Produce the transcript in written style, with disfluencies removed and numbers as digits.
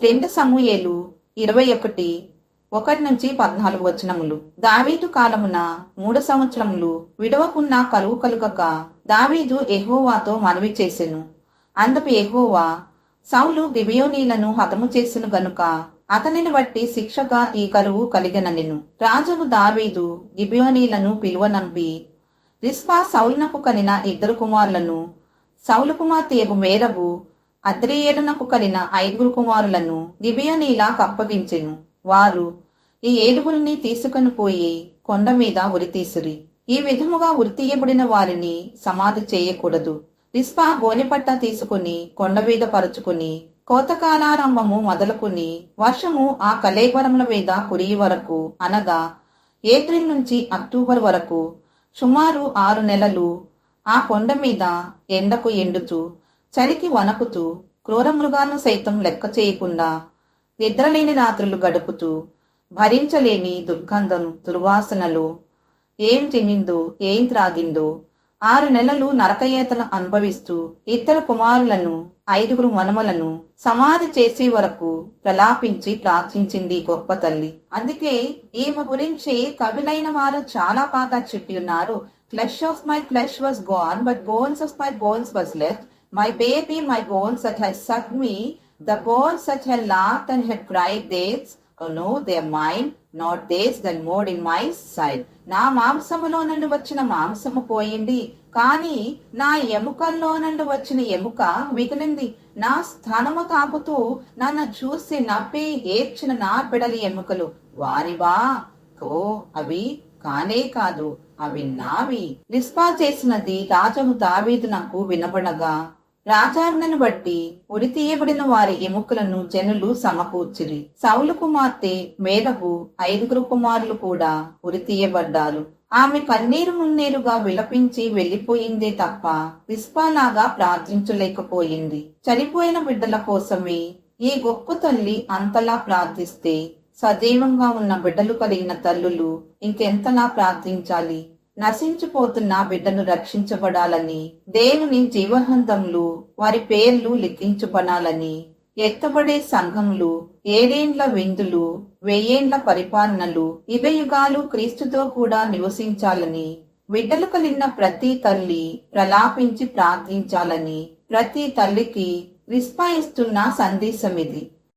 2 సమూయేలు 21:1-14 దావీదు కాలమున 3 సంవత్సరములు విడవకున్న కరువు కలుగక దావీదు యెహోవాతో మనవి చేసెను. అందుకు యెహోవా సౌలు గిబియోనీలను హతము చేసెను గనుక అతనిని బట్టి శిక్షగా ఈ కరువు కలిగెననెను. రాజుకు దావీదు గిబియోనీలను పిలువనంపి రిస్పా సౌలునకు కనిన 2 కుమారులను, సౌలు కుమార్తెయగు మేరబు అద్రియేలునకు కనిన 5 కుమారులను గిబియోనీలకు అప్పగించెను. వారు ఈ 7 తీసుకొని పోయి కొండ మీద ఉరితీసిరి. ఈ విధముగా ఉరితీయబడిన వారిని సమాధి చేయకూడదు. రిస్పా గోనెపట్ట తీసుకుని కొండ మీద పరుచుకుని కోతకాలారంభము మొదలుకుని వర్షము ఆ కళేబరముల మీద కురియ వరకు, అనగా ఏప్రిల్ నుంచి అక్టోబర్ వరకు సుమారు 6 నెలలు ఆ కొండ మీద ఎండకు ఎండుతూ చలికి వణకుతూ క్రూర మృగాలను సైతం లెక్క చేయకుండా నిద్రలేని రాత్రులు గడుపుతూ భరించలేని దుర్గంధం దుర్వాసనలు ఏం తినిందో ఏం త్రాగిందో 6 నెలలు నరకయేతను అనుభవిస్తూ 2 కుమారులను 5 మనుమలను సమాధి చేసే వరకు ప్రలాపించి ప్రార్థించింది గొప్ప తల్లి. అందుకే ఈమె గురించి కవులైన వారు చాలా బాగా చెప్పి ఉన్నారు. Flesh of my flesh was gone but bones of my bones was left. My baby my bones that has sucked me, the bones that had laughed and had cried days, oh no, they are mine, not days that moved in my side. నా మాంసములో నుండి వచ్చిన మాంసము పోయింది, కానీ నా ఎముకల్లో నుండి వచ్చిన ఎముక మిగిలింది. నా స్థానము తాకుతూ నన్ను చూసి నవ్వి ఏడ్చిన నా బిడలి ఎముకలు వారివా? ఓ, అవి కానే కాదు, అవి నావి. రిస్పా చేసినది రాజు దావీదు నాకు వినబడగా రాజాజ్ఞను బట్టి ఉరి తీయబడిన వారి ఎముకలను జనులు సమకూర్చిరి. సౌలు కుమార్తె మేరబు 5 కుమారులు కూడా ఉరి తీయబడ్డారు. ఆమె కన్నీరు మున్నీరుగా విలపించి వెళ్లిపోయిందే తప్ప రిస్పాలాగా ప్రార్థించలేకపోయింది. చనిపోయిన బిడ్డల కోసమే ఈ గొప్ప తల్లి అంతలా ప్రార్థిస్తే సజీవంగా ఉన్న బిడ్డలు కలిగిన తల్లులు ఇంకెంతలా ప్రార్థించాలి? నశించిపోతున్న బిడ్డను రక్షించబడాలని, దేవుని జీవహంతంలో వారి పేర్లు లిఖించబడాలని, ఎత్తబడే సంఘములు, 7 విందులు, 1000 పరిపాలనలు, యుగాలు క్రీస్తుతో కూడా నివసించాలని, బిడ్డలు కలిగిన ప్రతి తల్లి ప్రలాపించి ప్రార్థించాలని ప్రతి తల్లికి రిస్పా ఇస్తున్న సందేశం ఇది.